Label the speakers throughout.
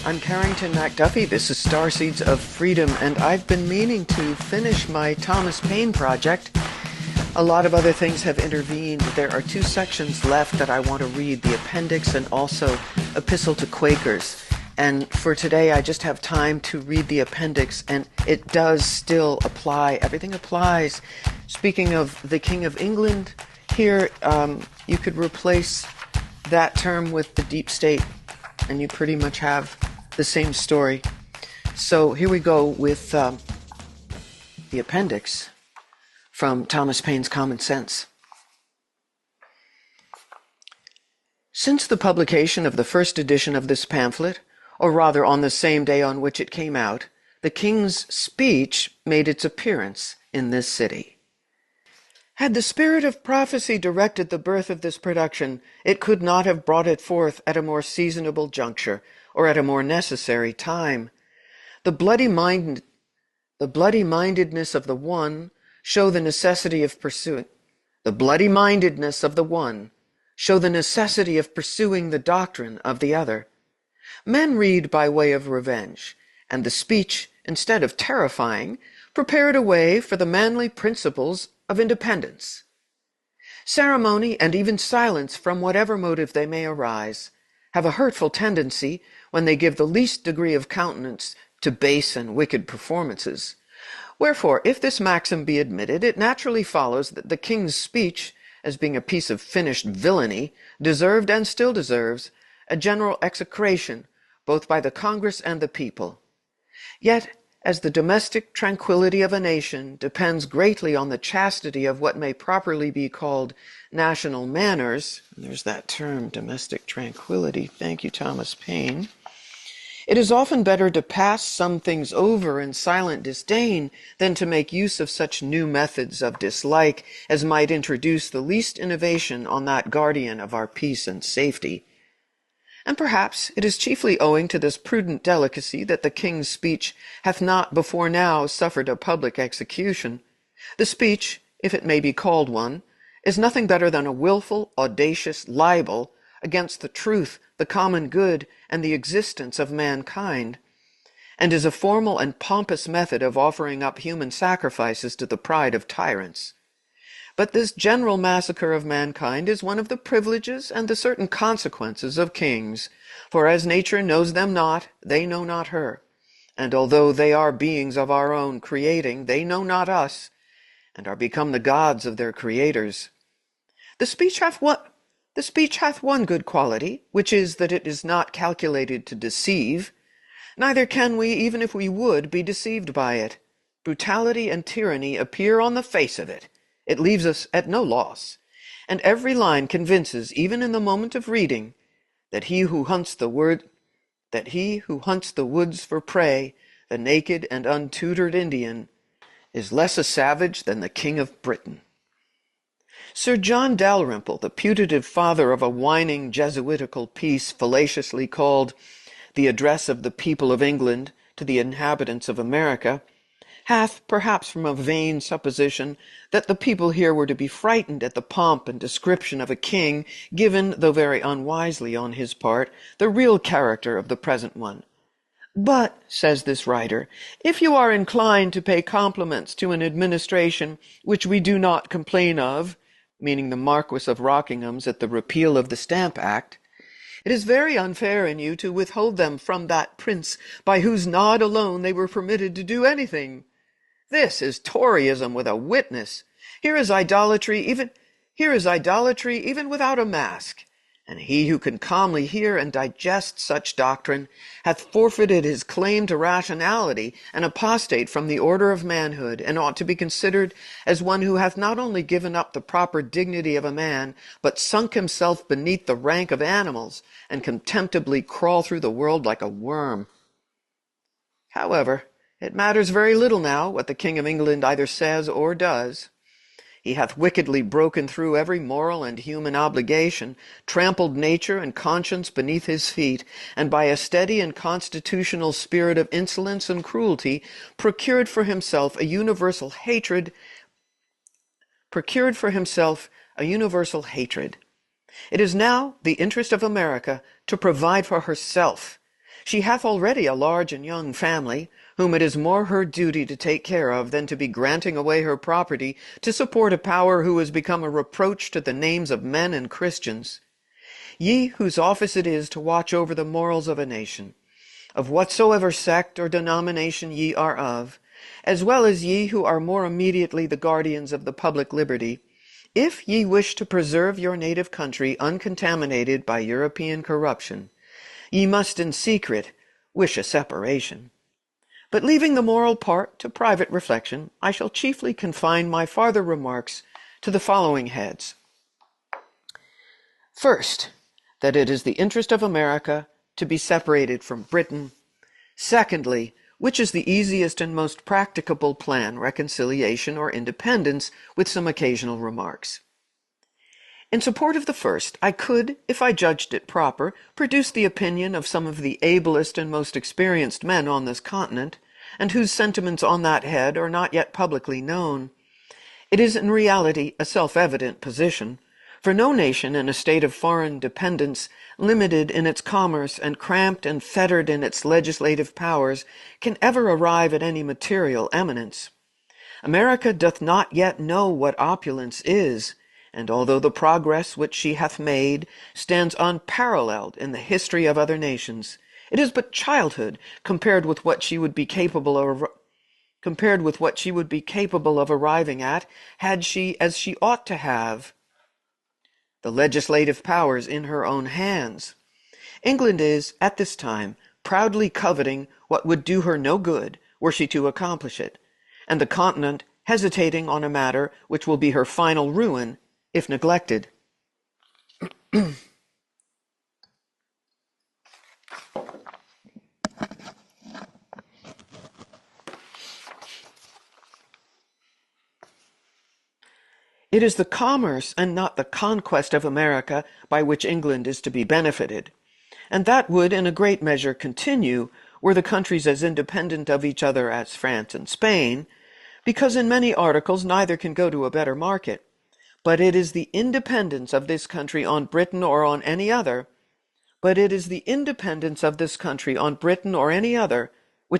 Speaker 1: I'm Carrington MacDuffie. This is Starseeds of Freedom, and I've been meaning to finish my Thomas Paine project. A lot of other things have intervened. There are two sections left that I want to read, the Appendix and also Epistle to Quakers. And for today, I just have time to read the Appendix, and it does still apply. Everything applies. Speaking of the King of England, here you could replace that term with the deep state, and you pretty much have the same story. So here we go with the Appendix from Thomas Paine's Common Sense. Since the publication of the first edition of this pamphlet, or rather on the same day on which it came out, the King's speech made its appearance in this city. Had the spirit of prophecy directed the birth of this production, it could not have brought it forth at a more seasonable juncture, or at a more necessary time. The bloody mindedness of the one show the necessity of pursuing. The bloody-mindedness of the one show the necessity of pursuing the doctrine of the other. Men read by way of revenge, and the speech, instead of terrifying, prepared a way for the manly principles of independence. Ceremony and even silence, from whatever motive they may arise, have a hurtful tendency when they give the least degree of countenance to base and wicked performances. Wherefore, if this maxim be admitted, it naturally follows that the King's speech, as being a piece of finished villainy, deserved and still deserves a general execration, both by the Congress and the people. Yet, as the domestic tranquillity of a nation depends greatly on the chastity of what may properly be called national manners, and there's that term, domestic tranquillity, thank you, Thomas Paine, it is often better to pass some things over in silent disdain than to make use of such new methods of dislike as might introduce the least innovation on that guardian of our peace and safety. And perhaps it is chiefly owing to this prudent delicacy that the King's speech hath not before now suffered a public execution. The speech, if it may be called one, is nothing better than a wilful, audacious libel against the truth, the common good, and the existence of mankind, and is a formal and pompous method of offering up human sacrifices to the pride of tyrants. But this general massacre of mankind is one of the privileges and the certain consequences of kings, for as nature knows them not, they know not her, and although they are beings of our own creating, they know not us, and are become the gods of their creators. The speech hath one good quality, which is that it is not calculated to deceive. Neither can we, even if we would, be deceived by it. Brutality and tyranny appear on the face of it. It leaves us at no loss, and every line convinces, even in the moment of reading, that he who hunts the woods for prey, the naked and untutored Indian, is less a savage than the King of Britain. Sir John Dalrymple, the putative father of a whining Jesuitical piece fallaciously called The Address of the People of England to the Inhabitants of America, hath, perhaps from a vain supposition that the people here were to be frightened at the pomp and description of a king, given, though very unwisely on his part, the real character of the present one. But, says this writer, if you are inclined to pay compliments to an administration which we do not complain of, meaning the Marquis of Rockingham's at the repeal of the Stamp Act, it is very unfair in you to withhold them from that prince by whose nod alone they were permitted to do anything. This is Toryism with a witness. Here is idolatry even without a mask. And he who can calmly hear and digest such doctrine hath forfeited his claim to rationality and apostate from the order of manhood, and ought to be considered as one who hath not only given up the proper dignity of a man, but sunk himself beneath the rank of animals, and contemptibly crawl through the world like a worm. However, it matters very little now what the King of England either says or does. He hath wickedly broken through every moral and human obligation, trampled nature and conscience beneath his feet, and by a steady and constitutional spirit of insolence and cruelty procured for himself a universal hatred. It is now the interest of America to provide for herself, She hath already a large and young family, whom it is more her duty to take care of than to be granting away her property to support a power who has become a reproach to the names of men and Christians. Ye whose office it is to watch over the morals of a nation, of whatsoever sect or denomination ye are of, as well as ye who are more immediately the guardians of the public liberty, if ye wish to preserve your native country uncontaminated by European corruption, ye must in secret wish a separation. But leaving the moral part to private reflection, I shall chiefly confine my farther remarks to the following heads. First, that it is the interest of America to be separated from Britain. Secondly, which is the easiest and most practicable plan, reconciliation or independence, with some occasional remarks. In support of the first, I could, if I judged it proper, produce the opinion of some of the ablest and most experienced men on this continent, and whose sentiments on that head are not yet publicly known. It is in reality a self-evident position, for no nation in a state of foreign dependence, limited in its commerce and cramped and fettered in its legislative powers, can ever arrive at any material eminence. America doth not yet know what opulence is, and although the progress which she hath made stands unparalleled in the history of other nations, it is but childhood compared with what she would be capable of arriving at, had she, as she ought to have, the legislative powers in her own hands. England is, at this time, proudly coveting what would do her no good were she to accomplish it, and the continent hesitating on a matter which will be her final ruin if neglected. It is the commerce and not the conquest of America by which England is to be benefited, and that would in a great measure continue were the countries as independent of each other as France and Spain, because in many articles neither can go to a better market. But it is the independence of this country on Britain or on any other, which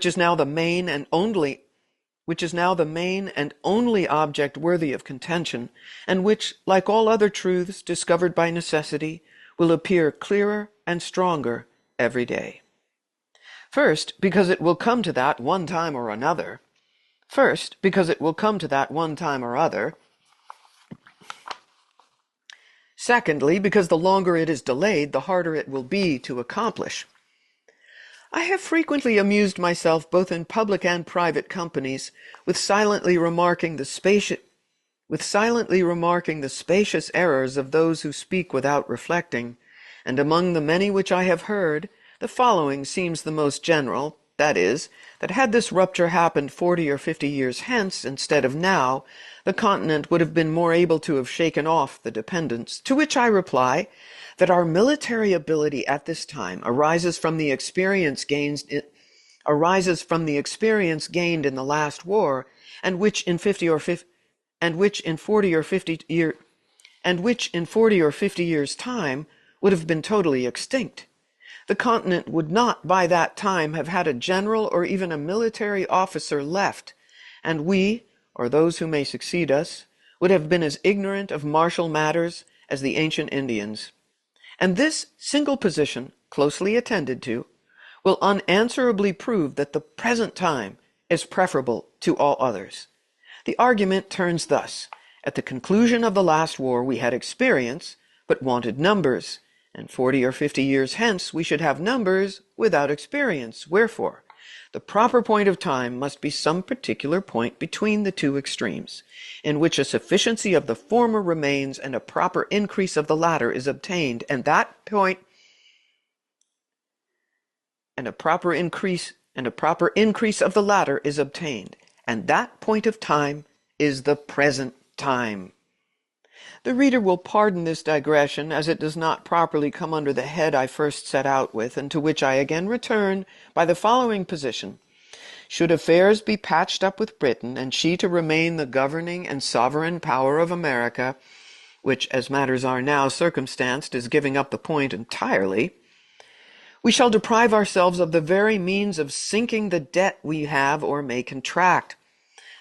Speaker 1: is now the main and only object worthy of contention, and which, like all other truths discovered by necessity, will appear clearer and stronger every day. First, because it will come to that one time or other. Secondly, because the longer it is delayed, the harder it will be to accomplish. I have frequently amused myself both in public and private companies with silently remarking the spacious errors of those who speak without reflecting, and among the many which I have heard, the following seems the most general, that is, that had this rupture happened 40 or 50 years hence instead of now, the continent would have been more able to have shaken off the dependence. To which I reply that our military ability at this time arises from the experience gained in the last war, and which in 40 or 50 years' time would have been totally extinct. The continent would not by that time have had a general or even a military officer left, and we, or those who may succeed us, would have been as ignorant of martial matters as the ancient Indians. And this single position, closely attended to, will unanswerably prove that the present time is preferable to all others. The argument turns thus. At the conclusion of the last war we had experience, but wanted numbers, and 40 or 50 years hence we should have numbers without experience. Wherefore, the proper point of time must be some particular point between the two extremes, in which a sufficiency of the former remains and a proper increase of the latter is obtained, and a proper increase of the latter is obtained, and that point of time is the present time. The reader will pardon this digression, as it does not properly come under the head I first set out with, and to which I again return by the following position. Should affairs be patched up with Britain, and she to remain the governing and sovereign power of America, which, as matters are now circumstanced, is giving up the point entirely, We shall deprive ourselves of the very means of sinking the debt we have or may contract.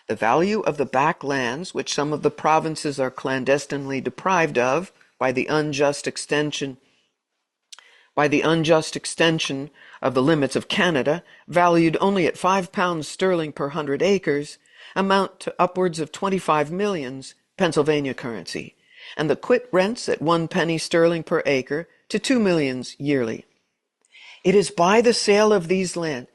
Speaker 1: The value of the back lands, which some of the provinces are clandestinely deprived of by the unjust extension of the limits of Canada, valued only at £5 sterling per 100 acres, amount to upwards of 25 millions, Pennsylvania currency, and the quit rents at 1 penny sterling per acre to 2 millions yearly. It is by the sale of those lands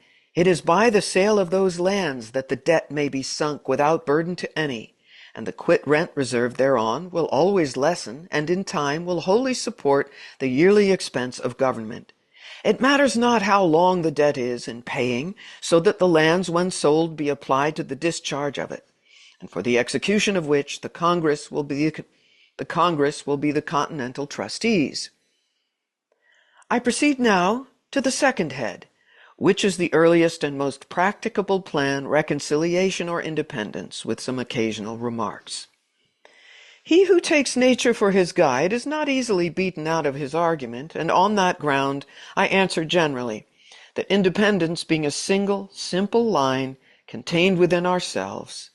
Speaker 1: that the debt may be sunk without burden to any, and the quit rent reserved thereon will always lessen, and in time will wholly support the yearly expense of government. It matters not how long the debt is in paying, so that the lands when sold be applied to the discharge of it, and for the execution of which the Congress will be the Continental trustees. I proceed now to the second head, which is the earliest and most practicable plan, reconciliation or independence, with some occasional remarks. He who takes nature for his guide is not easily beaten out of his argument, and on that ground I answer generally, that independence being a single, simple line contained within ourselves,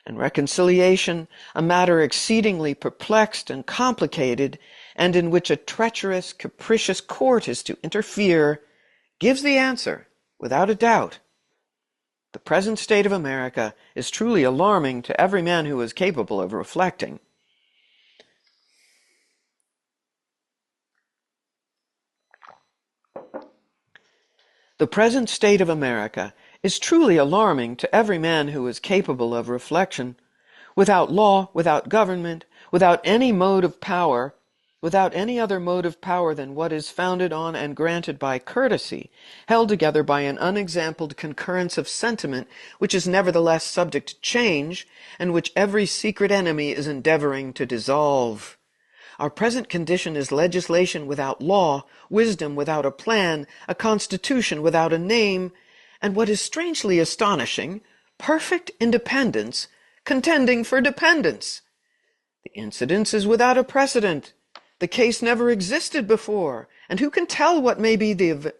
Speaker 1: and reconciliation a matter exceedingly perplexed and complicated, and in which a treacherous, capricious court is to interfere, gives the answer, without a doubt. The present state of America is truly alarming to every man who is capable of reflecting. The present state of America is truly alarming to every man who is capable of reflection. Without law, without government, without any other mode of power than what is founded on and granted by courtesy, held together by an unexampled concurrence of sentiment, which is nevertheless subject to change, and which every secret enemy is endeavoring to dissolve. Our present condition is legislation without law, wisdom without a plan, a constitution without a name, and what is strangely astonishing, perfect independence contending for dependence. The incidence is without a precedent. The case never existed before, and who can tell what may be the event?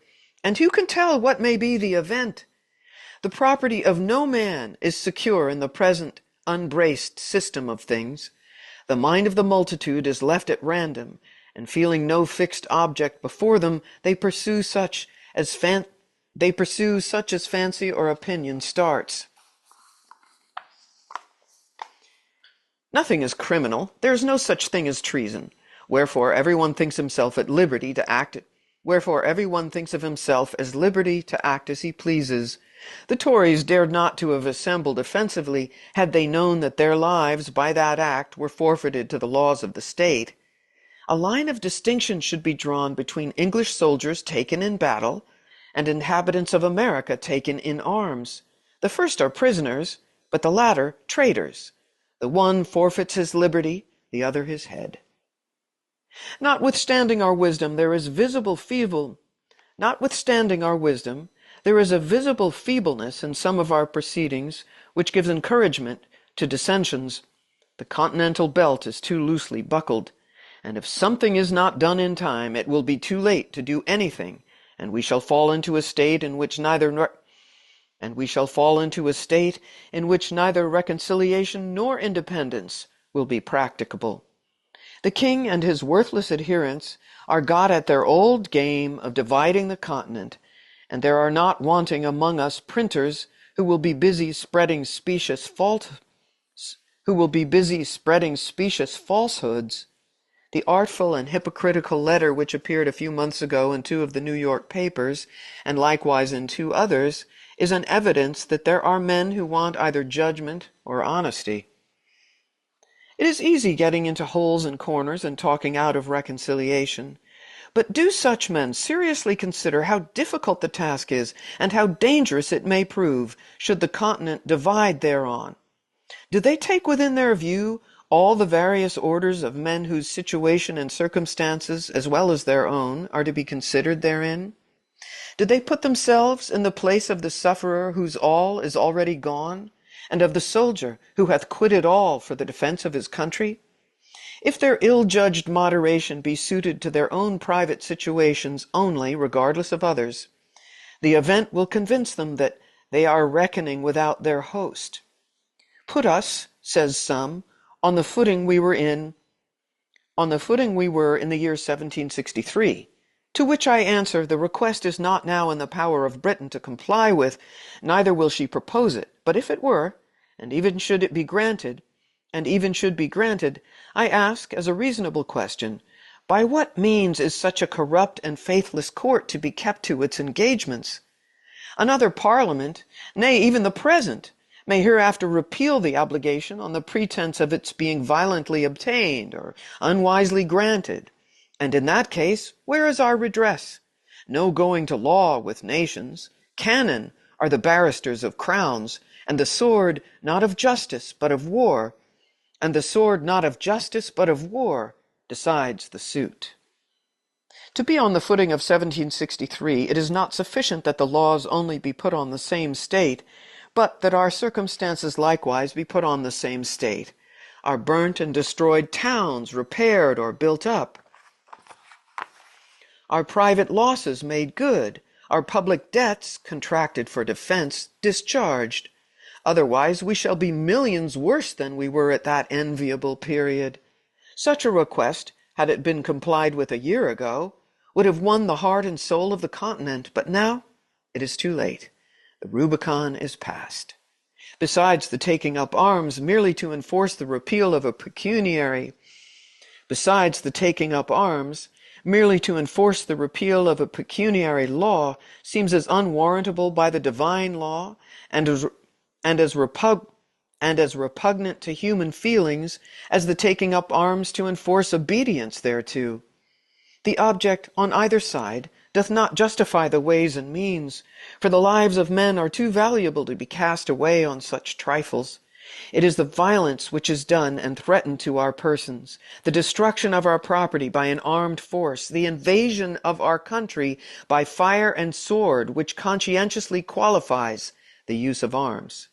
Speaker 1: The property of no man is secure in the present unbraced system of things. The mind of the multitude is left at random, and feeling no fixed object before them, they pursue such as fancy or opinion starts. Nothing is criminal. There is no such thing as treason. Wherefore everyone thinks himself at liberty to act as he pleases. The Tories dared not to have assembled offensively had they known that their lives by that act were forfeited to the laws of the state. A line of distinction should be drawn between English soldiers taken in battle and inhabitants of America taken in arms. The first are prisoners, but the latter traitors. The one forfeits his liberty, the other his head. Notwithstanding our wisdom, there is a visible feebleness in some of our proceedings, which gives encouragement to dissensions. The continental belt is too loosely buckled, and if something is not done in time, it will be too late to do anything, and we shall fall into a state in which neither reconciliation nor independence will be practicable. The king and his worthless adherents are got at their old game of dividing the continent, and there are not wanting among us printers who will be busy spreading specious falsehoods. The artful and hypocritical letter which appeared a few months ago in 2 of the New York papers, and likewise in 2 others, is an evidence that there are men who want either judgment or honesty. It is easy getting into holes and corners and talking out of reconciliation, but do such men seriously consider how difficult the task is and how dangerous it may prove should the continent divide thereon? Do they take within their view all the various orders of men whose situation and circumstances, as well as their own, are to be considered therein? Do they put themselves in the place of the sufferer whose all is already gone, and of the soldier who hath quitted all for the defense of his country? If their ill-judged moderation be suited to their own private situations only, regardless of others, the event will convince them that they are reckoning without their host. Put us, says some, on the footing we were in the year 1763, to which I answer, the request is not now in the power of Britain to comply with, neither will she propose it. But if it were, and even should be granted, I ask, as a reasonable question, by what means is such a corrupt and faithless court to be kept to its engagements? Another Parliament, nay, even the present, may hereafter repeal the obligation on the pretense of its being violently obtained or unwisely granted. And in that case, where is our redress? No going to law with nations. Cannon are the barristers of crowns, and the sword not of justice but of war, decides the suit. To be on the footing of 1763, it is not sufficient that the laws only be put on the same state, but that our circumstances likewise be put on the same state, our burnt and destroyed towns repaired or built up, our private losses made good, our public debts contracted for defense discharged. Otherwise we shall be millions worse than we were at that enviable period. Such a request, had it been complied with a year ago, would have won the heart and soul of the continent, but now it is too late. The Rubicon is passed. Besides the taking up arms merely to enforce the repeal of a pecuniary law seems as unwarrantable by the divine law and as repugnant to human feelings as the taking up arms to enforce obedience thereto. The object on either side doth not justify the ways and means, for the lives of men are too valuable to be cast away on such trifles. It is the violence which is done and threatened to our persons, the destruction of our property by an armed force, the invasion of our country by fire and sword, which conscientiously qualifies the use of arms.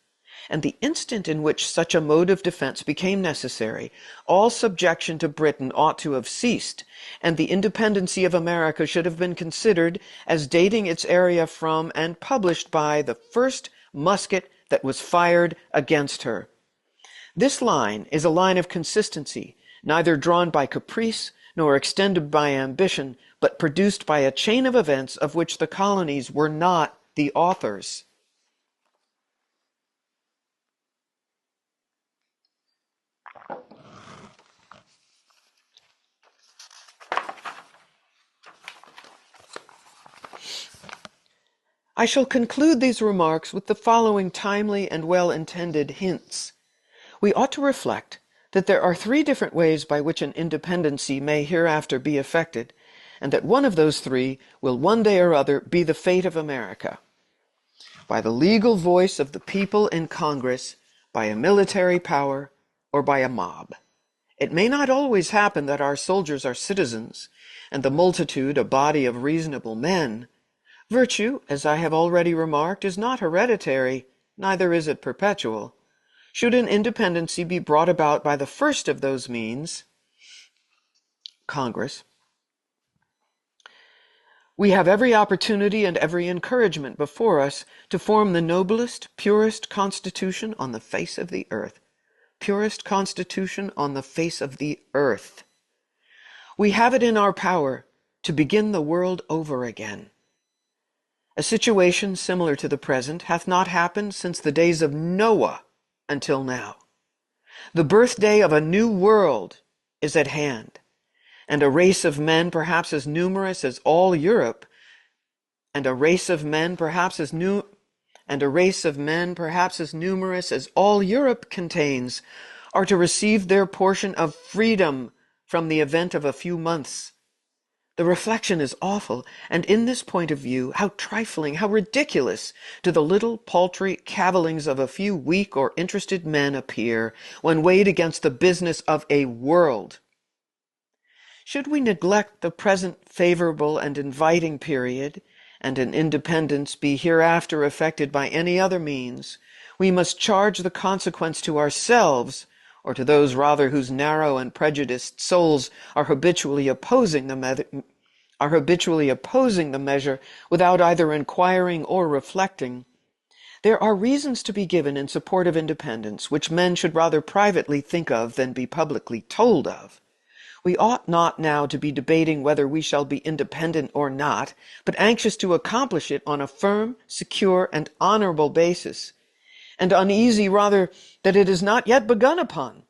Speaker 1: And the instant in which such a mode of defense became necessary, all subjection to Britain ought to have ceased, and the independency of America should have been considered as dating its area from and published by the first musket that was fired against her. This line is a line of consistency, neither drawn by caprice nor extended by ambition, but produced by a chain of events of which the colonies were not the authors. I shall conclude these remarks with the following timely and well-intended hints. We ought to reflect that there are 3 different ways by which an independency may hereafter be effected, and that one of those 3 will one day or other be the fate of America. By the legal voice of the people in Congress, by a military power, or by a mob. It may not always happen that our soldiers are citizens, and the multitude a body of reasonable men. Virtue, as I have already remarked, is not hereditary, neither is it perpetual. Should an independency be brought about by the first of those means, Congress, we have every opportunity and every encouragement before us to form the noblest, purest constitution on the face of the earth. Purest constitution on the face of the earth. We have it in our power to begin the world over again. A situation similar to the present hath not happened since the days of Noah until now. The birthday of a new world is at hand, and a race of men perhaps as numerous as all Europe, contains, are to receive their portion of freedom from the event of a few months. The reflection is awful, and in this point of view, how trifling, how ridiculous do the little paltry cavillings of a few weak or interested men appear when weighed against the business of a world. Should we neglect the present favorable and inviting period, and an independence be hereafter effected by any other means, we must charge the consequence to ourselves or to those rather whose narrow and prejudiced souls are habitually opposing the measure without either inquiring or reflecting, there are reasons to be given in support of independence which men should rather privately think of than be publicly told of. We ought not now to be debating whether we shall be independent or not, but anxious to accomplish it on a firm, secure, and honorable basis, and uneasy rather that it is not yet begun upon.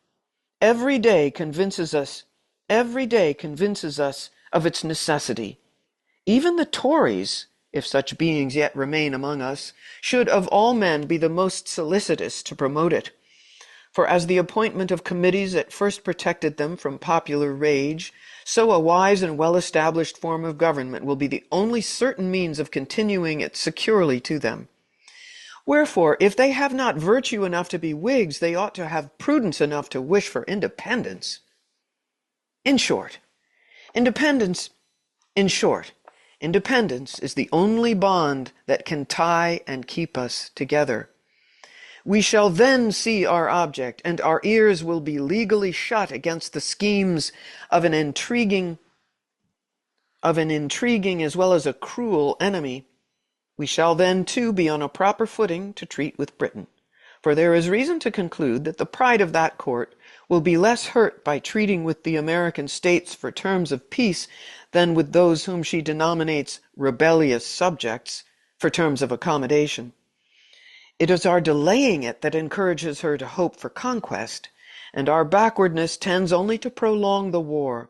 Speaker 1: Every day convinces us of its necessity. Even the Tories, if such beings yet remain among us, should of all men be the most solicitous to promote it. For as the appointment of committees at first protected them from popular rage, so a wise and well-established form of government will be the only certain means of continuing it securely to them. Wherefore, if they have not virtue enough to be Whigs, they ought to have prudence enough to wish for independence. In short, independence is the only bond that can tie and keep us together. We shall then see our object, and our ears will be legally shut against the schemes of an intriguing as well as a cruel enemy. We shall then, too, be on a proper footing to treat with Britain, for there is reason to conclude that the pride of that court will be less hurt by treating with the American states for terms of peace than with those whom she denominates rebellious subjects for terms of accommodation. It is our delaying it that encourages her to hope for conquest, and our backwardness tends only to prolong the war.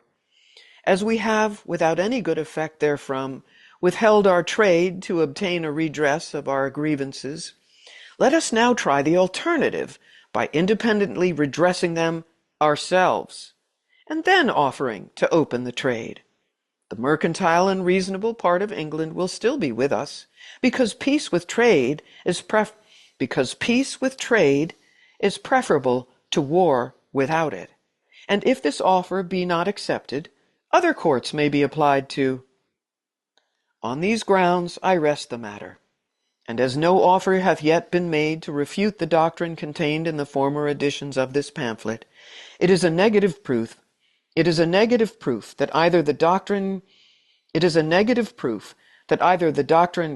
Speaker 1: As we have, without any good effect therefrom, withheld our trade to obtain a redress of our grievances, let us now try the alternative by independently redressing them ourselves, and then offering to open the trade. The mercantile and reasonable part of England will still be with us, because peace with trade is preferable to war without it. And if this offer be not accepted, other courts may be applied to. On these grounds I rest the matter, and as no offer hath yet been made to refute the doctrine contained in the former editions of this pamphlet, it is a negative proof that either the doctrine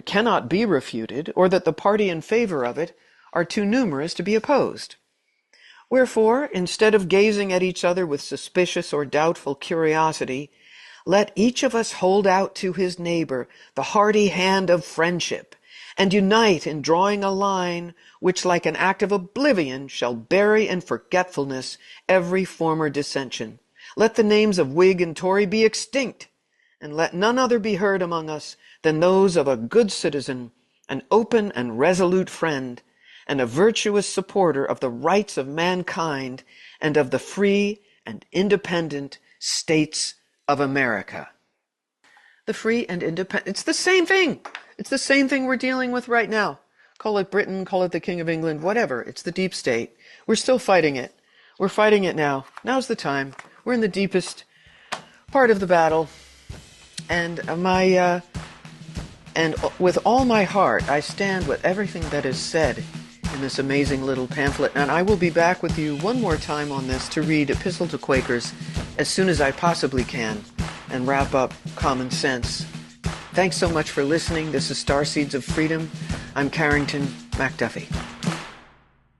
Speaker 1: cannot be refuted, or that the party in favor of it are too numerous to be opposed. Wherefore, instead of gazing at each other with suspicious or doubtful curiosity, let each of us hold out to his neighbor the hearty hand of friendship, and unite in drawing a line which, like an act of oblivion, shall bury in forgetfulness every former dissension. Let the names of Whig and Tory be extinct, and let none other be heard among us than those of a good citizen, an open and resolute friend, and a virtuous supporter of the rights of mankind and of the free and independent states of America. The free and independent, it's the same thing. It's the same thing we're dealing with right now. Call it Britain, call it the King of England, whatever. It's the deep state. We're still fighting it. We're fighting it now. Now's the time. We're in the deepest part of the battle. And with all my heart, I stand with everything that is said in this amazing little pamphlet. And I will be back with you one more time on this to read Epistle to Quakers as soon as I possibly can and wrap up Common Sense. Thanks so much for listening. This is Starseeds of Freedom. I'm Carrington McDuffie.